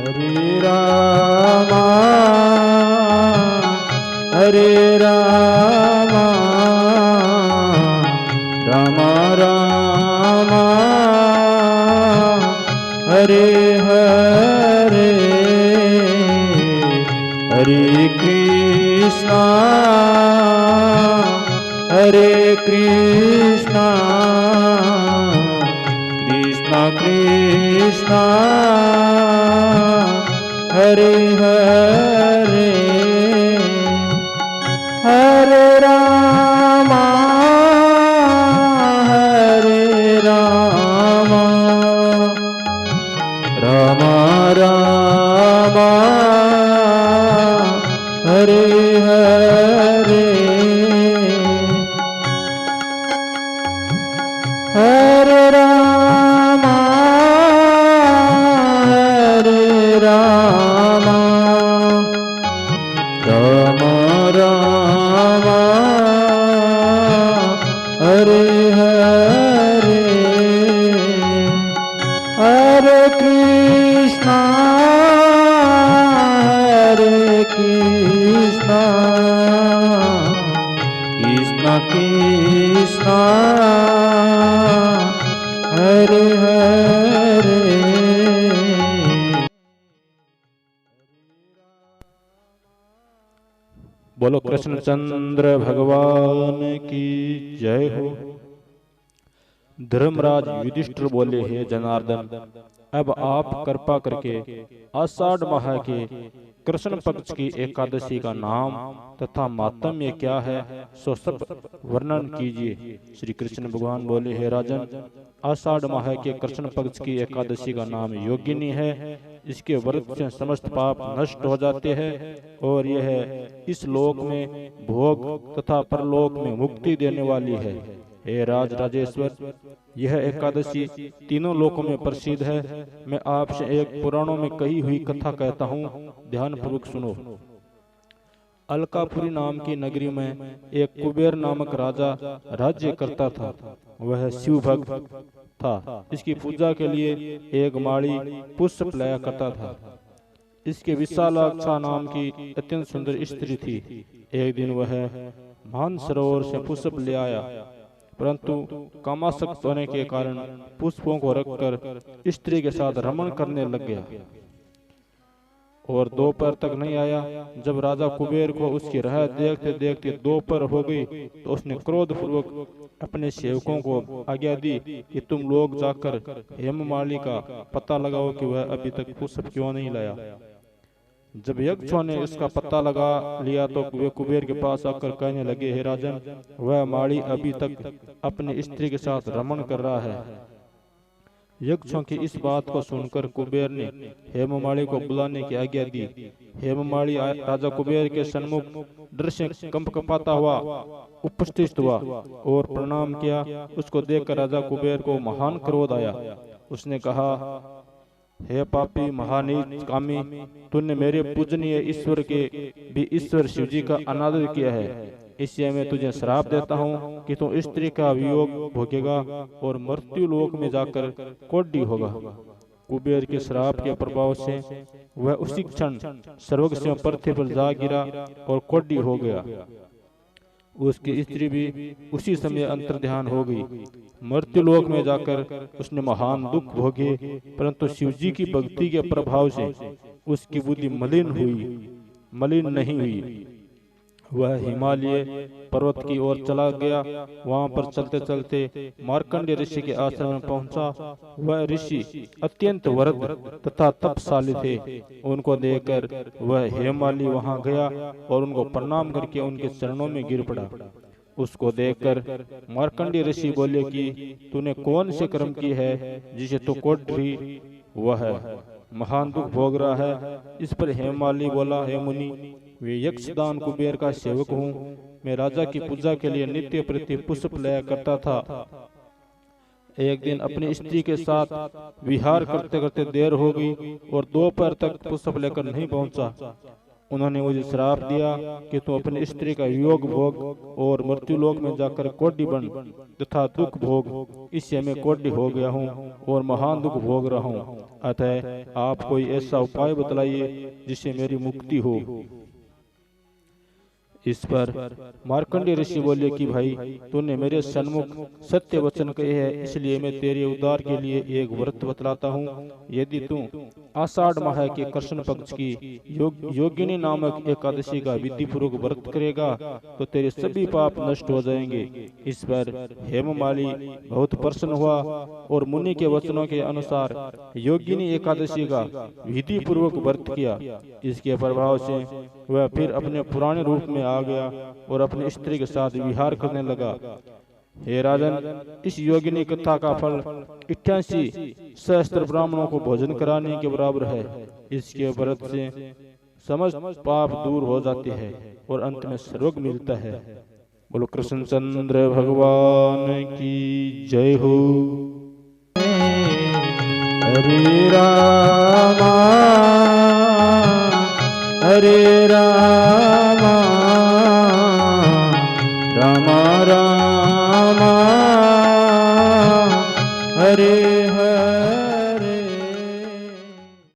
हरे रामा हरे रामा रामा रामा हरे हरे हरे कृष्णा कृष्णा कृष्णा हरे हरे हरे रामा रामा रामा हरे हरे हरे रामा राम राम हरे हरे हरे कृष्णा कृष्णा कृष्णा हरे हरे बोलो कृष्णचंद्र भगवान की जय हो। धर्मराज युधिष्ठिर बोले, हे जनार्दन, अब आप कृपा करके आषाढ़ माह के कृष्ण पक्ष की एकादशी का नाम तथा मातम्य क्या है सो सब वर्णन कीजिए। श्री कृष्ण भगवान बोले, हे राजन, आषाढ़ माह के कृष्ण पक्ष की एकादशी का नाम योगिनी है। इसके व्रत से समस्त पाप नष्ट हो जाते हैं और यह इस लोक में भोग तथा परलोक में मुक्ति देने वाली है। हे राज राजेश्वर, यह एकादशी तीनों लोकों में प्रसिद्ध है। मैं आपसे एक पुराणों में कही हुई कथा कहता हूँ, ध्यान पूर्वक सुनो। अलकापुरी नाम की नगरी में एक कुबेर नामक राजा राज्य करता था। वह शिव भक्त था। इसकी पूजा के लिए एक माली पुष्प लाया करता था। इसके विशालाक्षा नाम की अत्यंत सुंदर स्त्री थी। एक दिन वह मानसरोवर से पुष्प ले आया, परंतु कामासक्त होने के कारण पुष्पों को रखकर स्त्री के साथ रमण करने लग गया और दोपहर तक नहीं आया। जब राजा कुबेर को उसकी राह देखते देखते दोपहर हो गई तो उसने क्रोध पूर्वक अपने सेवकों को आज्ञा दी कि तुम लोग जाकर हेममाली का पता लगाओ कि वह अभी तक पुष्प क्यों नहीं लाया। जब यक्षों ने इसका पता लगा लिया तो वे कुबेर के पास आकर कहने लगे, हे राजन, वह माली अभी तक अपनी स्त्री के साथ रमण कर रहा है। यक्षों की इस बात को सुनकर कुबेर ने हेममाली को बुलाने की आज्ञा दी। हेममाली राजा कुबेर के सन्मुख डर से कंपकपाता हुआ उपस्थित हुआ और प्रणाम किया। उसको देखकर राजा कुबेर को महान क्रोध आया। उसने कहा, हे पापी महानीच कामी, तूने मेरे पूजनीय ईश्वर के भी ईश्वर शिवजी का अनादर किया है। इसलिए मैं तुझे श्राप देता हूँ कि तू स्त्री का वियोग भोगेगा और मृत्यु लोक में जाकर कोढ़ी होगा। कुबेर के श्राप के प्रभाव से वह उसी क्षण स्वर्ग से पृथ्वी पर जा गिरा और कोढ़ी हो गया। उसकी स्त्री भी उसी समय अंतर्ध्यान हो गई। मृत्यु लोक में जाकर उसने महान दुख भोगे, परंतु शिवजी की भक्ति के प्रभाव से उसकी बुद्धि मलिन नहीं हुई। वह हिमालय पर्वत की ओर चला गया। वहां पर चलते चलते मार्कंडेय ऋषि के आश्रम में पहुंचा। वह ऋषि अत्यंत वरद तथा तपशाली थे। उनको देखकर वह हेममाली वहां गया और उनको प्रणाम करके उनके चरणों में गिर पड़ा। उसको देखकर मार्कंडेय ऋषि बोले कि तूने कौन से कर्म की है जिसे तू कोढ़ी वह महान दुख भोग रहा है। इस पर हेममाली बोला, हे मुनि, वे यक्षदान कुबेर का सेवक हूँ। मैं राजा की पूजा के लिए नित्य प्रति पुष्प लाया करता था। एक दिन अपनी स्त्री के साथ विहार करते करते देर हो गई और दोपहर तक पुष्प लेकर नहीं पहुंचा। उन्होंने मुझे श्राप दिया कि तू अपनी स्त्री का वियोग भोग और मृत्युलोक में जाकर कोढ़ी बन तथा दुख भोग। इससे मैं कोढ़ी हो गया हूँ और महान दुख भोग रहा हूँ। अतः आप कोई ऐसा उपाय बतलाइए जिससे मेरी मुक्ति हो। इस पर मार्कंडेय ऋषि बोले कि भाई, तूने मेरे सन्मुख सत्य वचन कहे हैं, इसलिए मैं तेरे उद्धार के लिए एक व्रत बतलाता हूँ। यदि तू आषाढ़ माह के कृष्ण पक्ष की योगिनी नामक एकादशी का विधि पूर्वक व्रत करेगा तो तेरे सभी पाप नष्ट हो जाएंगे। इस पर हेममाली बहुत प्रसन्न हुआ और मुनि के वचनों के अनुसार योगिनी एकादशी का विधि पूर्वक व्रत किया। इसके प्रभाव से वह फिर अपने पुराने रूप में आ गया और अपनी स्त्री के साथ विहार करने लगा। हे राजन, इस योगिनी कथा का फल 88 सहस्त्र ब्राह्मणों को भोजन कराने के बराबर है। इसके व्रत से समस्त पाप दूर हो जाते हैं और अंत में स्वर्ग मिलता है। बोलो कृष्णचंद्र भगवान की जय हो। हरे रामा हरे रामा रामा रामा हरे